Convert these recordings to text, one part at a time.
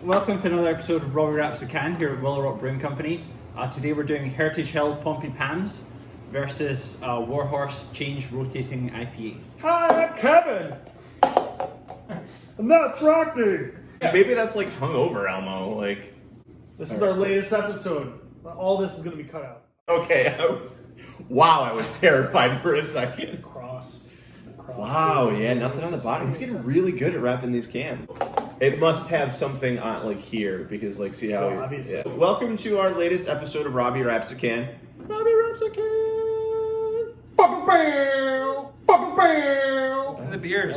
welcome to another episode of Robbie Wraps a Can here at Willow Rock Brewing Company. Today we're doing Heritage Hill Pompey Pams versus Warhorse Change Rotating IPA. Hi, I'm Kevin! And that's Rockney! Maybe that's like hungover, Elmo. Like, This is our latest episode. All this is going to be cut out. okay, I was terrified for a second. Cross. Wow, yeah, nothing on the bottom. He's getting really good at wrapping these cans. It must have something on like here because like see how. Well, obviously. Yeah. Welcome to our latest episode of Robbie Wraps a Can. Robbie Wraps a Can. The beers.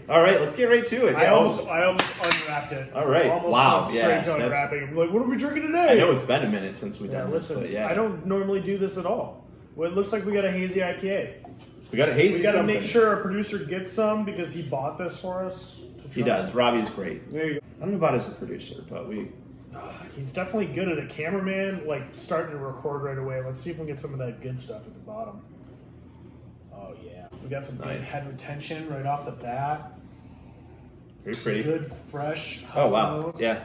All right, let's get right to it. I almost unwrapped it. All right. I almost Wow, went yeah, straight to that's- unwrapping. I'm like, what are we drinking today? I know it's been a minute since we've Yeah, done this, listen, but yeah. I don't normally do this at all. Well, it looks like we got a hazy IPA. We got a hazy. We got to something. make sure our producer gets some because he bought this for us. To He try. does. Robbie's great. There you go. I don't know about as a producer, but we. He's definitely good at a cameraman, like starting to record right away. Let's see if we can get some of that good stuff at the bottom. Oh yeah, we got some good Nice. head retention right off the bat. Very pretty. Good fresh. Oh wow, notes. yeah.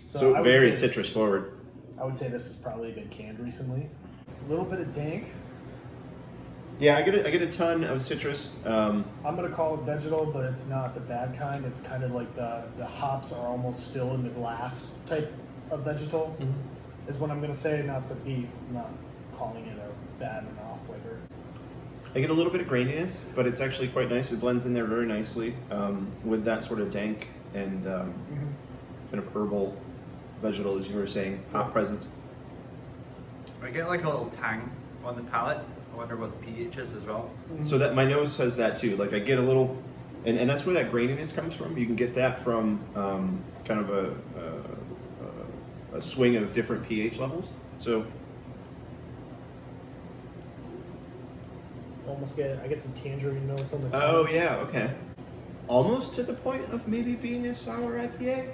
So I would very say- citrus forward. I would say this has probably been canned recently. A little bit of dank. Yeah, I get a ton of citrus. I'm gonna call it vegetal, but it's not the bad kind. It's kind of like the hops are almost still in the glass type of vegetal. Is what I'm gonna say. Not calling it a bad and off flavor. I get a little bit of graininess, but it's actually quite nice. It blends in there very nicely with that sort of dank and kind of herbal, vegetal, as you were saying, hop presence. I get like a little tang on the palate. I wonder what the pH is as well. So that my nose says that too. Like I get a little, and that's where that graininess comes from. You can get that from kind of a swing of different pH levels. So I get some tangerine notes on the tongue. oh yeah, okay. Almost to the point of maybe being a sour IPA.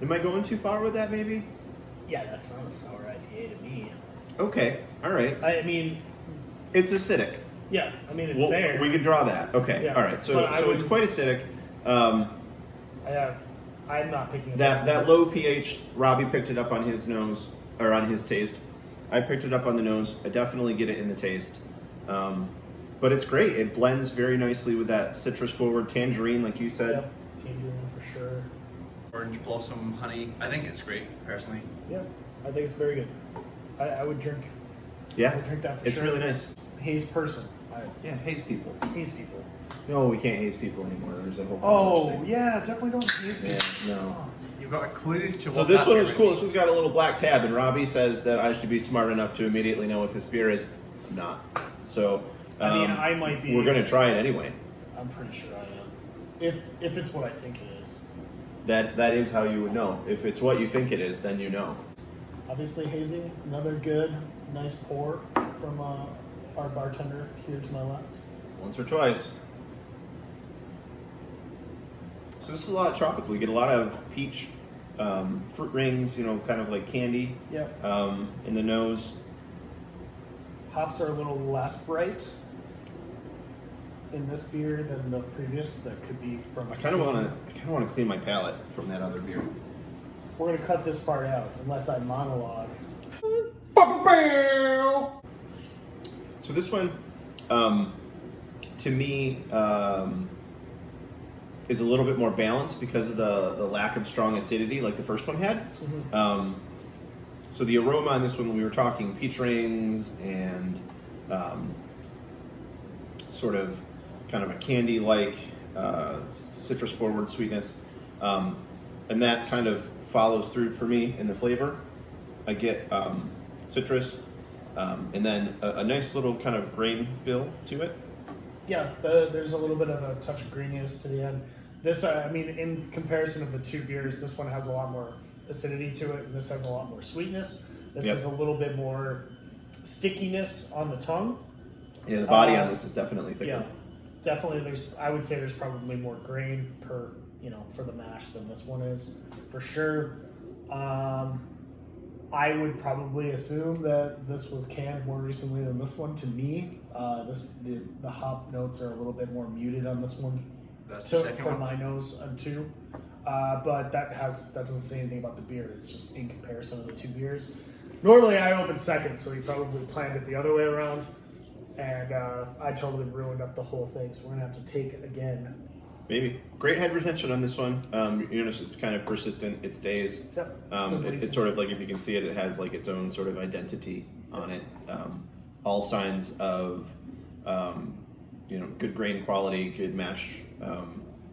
Am I going too far with that? Maybe. Yeah, that's not a sour IPA to me. Okay. All right. I mean, It's acidic. yeah, I mean it's Well, there. we can draw that. Okay. Yeah. All right. So But I it's would- quite acidic. I'm not picking it That up. that low pH, Robbie picked it up on his nose or on his taste. I picked it up on the nose. I definitely get it in the taste. But it's great. It blends very nicely with that citrus forward tangerine, like you said. Yep, tangerine for sure. Orange blossom honey. I think it's great, personally. Yeah, I think it's very good. I would drink. I Yeah. would drink that for It's sure. really nice. Haze person. Yeah, haze people. Haze people. No, we can't haze people anymore. There's a whole Oh thing. yeah, definitely don't haze Yeah, people. no. You've got a clue to So what this that one was beer cool. would This one's got a little black tab, and Robbie says that I should be smart enough to immediately know what this beer is. I'm not. So I mean, I might be. We're gonna try it anyway. I'm pretty sure I am. If it's what I think it is. That is how you would know. If it's what you think it is, then you know. Obviously hazy. Another good, nice pour from our bartender here to my left. Once or twice. So this is a lot of tropical. You get a lot of peach, fruit rings. Kind of like candy. Yep. In the nose. Hops are a little less bright in this beer than the previous. That could be from. I kind of want to clean my palate from that other beer. We're gonna cut this part out unless I monologue. So this one, to me, is a little bit more balanced because of the lack of strong acidity like the first one had. So the aroma on this one, we were talking peach rings and sort of kind of a candy-like citrus forward sweetness. And that kind of follows through for me in the flavor. I get citrus and then a nice little kind of grain bill to it. Yeah, there's a little bit of a touch of greeniness to the end. This, I mean, in comparison of the two beers, this one has a lot more acidity to it, and this has a lot more sweetness. This Yep. has a little bit more stickiness on the tongue. Yeah, the body on this is definitely thicker. Yeah, definitely. I would say there's probably more grain per, for the mash than this one is, for sure. I would probably assume that this was canned more recently than this one. To me, the hop notes are a little bit more muted on this one. That's the second for one. my nose and 2. But that doesn't say anything about the beer. It's just in comparison of the 2 beers. Normally I open second, so he probably planned it the other way around, and I totally ruined up the whole thing. So we're gonna have to take it again. Maybe. Great head retention on this one. You notice it's kind of persistent. It stays. Yep. It's sort of like, if you can see it, it has like its own sort of identity on it. All signs of good grain quality, good mash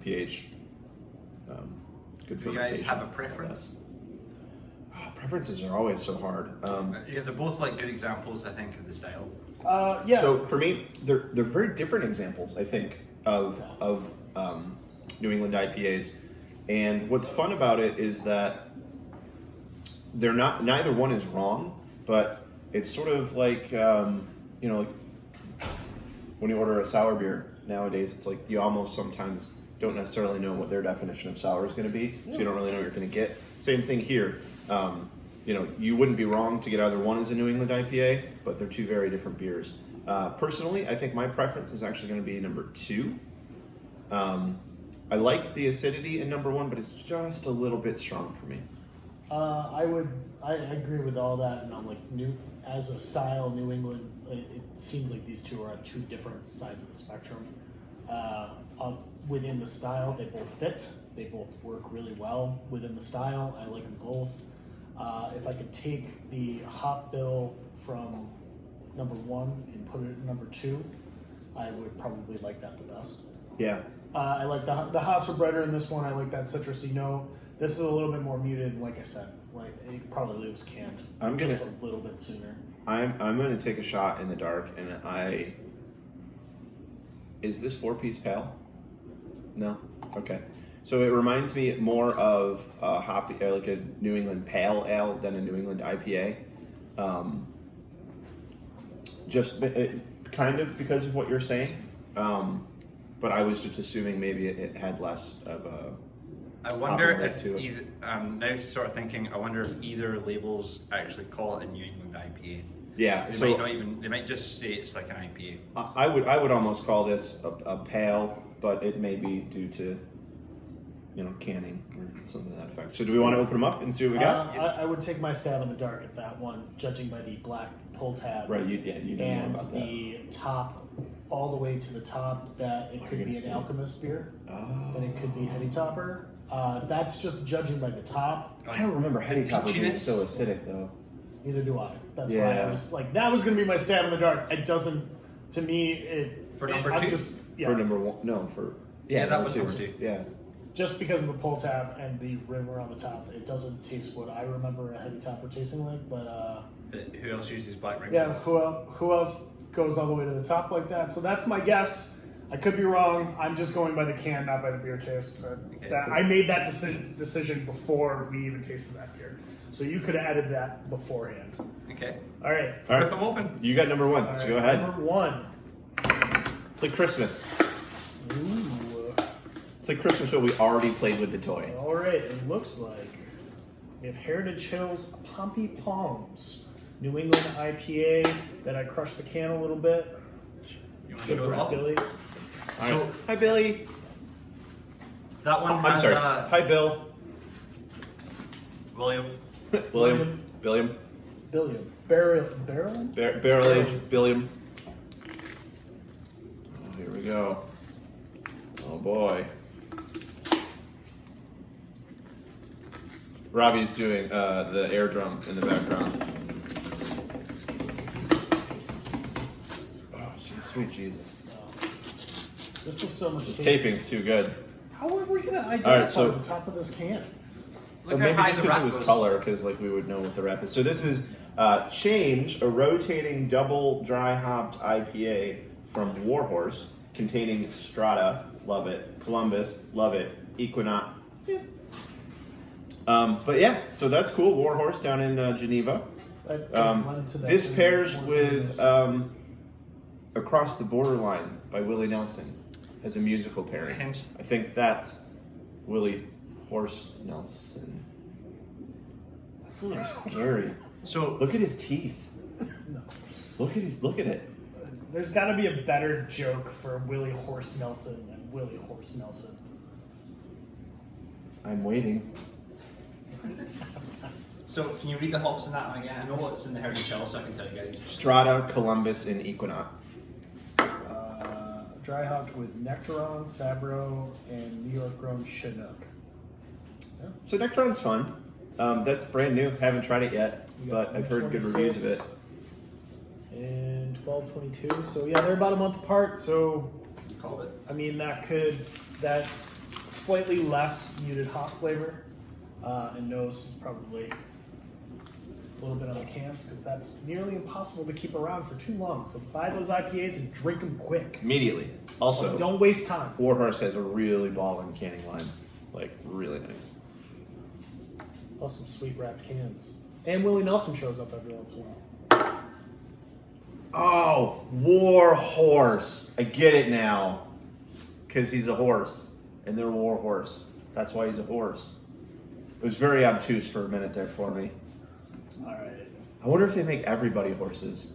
pH, good Do you fermentation. guys have a preference? Preferences are always so hard. Yeah, they're both like good examples, I think, of the style. Yeah. So for me, they're very different examples, I think, of New England IPAs. And what's fun about it is that they're not. Neither one is wrong, but it's sort of like like when you order a sour beer nowadays, it's like you almost sometimes don't necessarily know what their definition of sour is going to be, so you don't really know what you're going to get. Same thing here. You wouldn't be wrong to get either one as a New England IPA, but they're 2 very different beers. Personally, I think my preference is actually going to be number 2. I like the acidity in number 1, but it's just a little bit strong for me. I agree with all that, and I'm like, as a style, New England, it seems like these 2 are on 2 different sides of the spectrum. Within the style, they both fit. They both work really well within the style. I like them both. If I could take the hop bill from number 1 and put it at number 2, I would probably like that the best. Yeah. I like the hops are brighter in this one. I like that citrusy note. This is a little bit more muted, like I said. Like it probably was canned just a little bit sooner. I'm gonna take a shot in the dark, and is this 4-piece pale? No. Okay. So it reminds me more of like a New England pale ale than a New England IPA. Kind of because of what you're saying. But I was just assuming maybe it had less of a. I wonder if either, now sort of thinking, I wonder if either labels actually call it a New England IPA. Yeah, They might just say it's like an IPA. I would almost call this a pale, but it may be due to canning or something to that effect. So do we want to open them up and see what we got? I would take my stab in the dark at that one, judging by the black pull tab. Right, you know more and about that. the top, all the way to the top, that it could be an Alchemist beer, and it could be Heady Topper. That's just judging by the top. I don't remember Heady Topper being peachiness? so acidic though. Neither do I. That's why I was like, that was going to be my stab in the dark. It doesn't, to me, For number I'm 2? just, yeah. For number 1, no, for that was number number 2. Yeah. Just because of the pull tab and the rim around the top, it doesn't taste what I remember a Heady Topper tasting like. But Who else uses black ring? yeah, who else goes all the way to the top like that? So that's my guess. I could be wrong. I'm just going by the can, not by the beer taste. I made that decision before we even tasted that beer. So you could have added that beforehand. Okay. All right. Rip them open. You got number 1, All so right, go ahead. Number 1. It's like Christmas. Ooh. It's like Christmas, but we already played with the toy. All right. It looks like we have Heritage Hills Pompey Palms, New England IPA that I crushed the can a little bit. You want to Good show it off? Billy. All right. Hi, Billy. That one I'm has sorry. Hi, Bill. William. William. Billiam. Billiam. Barrel? Barrel aged Billiam. Oh, here we go. Oh boy. Robbie's doing the air drum in the background. Oh, sweet Jesus. This was so much This tape. taping's too good. How are we going to identify so- the top of this can? Look Maybe how high just the because wrap it was goes. color, because like we would know what the wrap is. So this is Change, a rotating double dry hopped IPA from Warhorse, containing Strata, love it, Columbus, love it, Equinox, yeah. But yeah, so that's cool. Warhorse down in Geneva. That does lend to that This thing pairs more with goodness. Across the Borderline by Willie Nelson as a musical pairing. Hence- I think that's Willie Horse Nelson. That's a little scary. So Look at his teeth. No. Look at it. There's got to be a better joke for Willie Horse Nelson than Willie Horse Nelson. I'm waiting. So can you read the hops in that one again? I know what's in the Heritage Hill, so I can tell you guys. Strata, Columbus, and Equinox. Dry hopped with Nectaron, Sabro, and New York grown Chinook. Yeah. So Nectaron's fun. That's brand new. Haven't tried it yet, but I've heard good reviews of it. And 1222. So yeah, they're about a month apart. So You called it. I mean that slightly less muted hop flavor and nose is probably a little bit on the cans because that's nearly impossible to keep around for too long. So buy those IPAs and drink them quick. Immediately. Also, Don't waste time. Warhorse has a really ballin' canning line. Like, really nice. Plus some sweet wrapped cans. And Willie Nelson shows up every once in a while. Oh, Warhorse. I get it now. Because he's a horse. And they're Warhorse. That's why he's a horse. It was very obtuse for a minute there for me. All right. I wonder if they make everybody horses.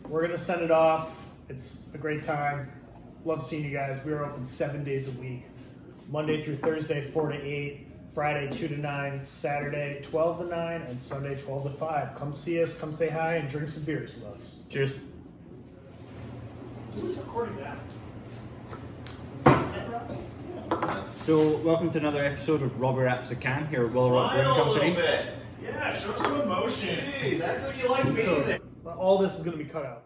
We're going to send it off. It's a great time. Love seeing you guys. We are open 7 days a week. Monday through Thursday, 4 to 8. Friday, 2 to 9. Saturday, 12 to 9. And Sunday, 12 to 5. Come see us. Come say hi and drink some beers with us. Cheers. Who's recording that? So welcome to another episode of Robbie Wraps a Can here at Warhorse Brewing Company. Yeah, show some emotion. Jeez, act like you like So, all this is going to be cut out.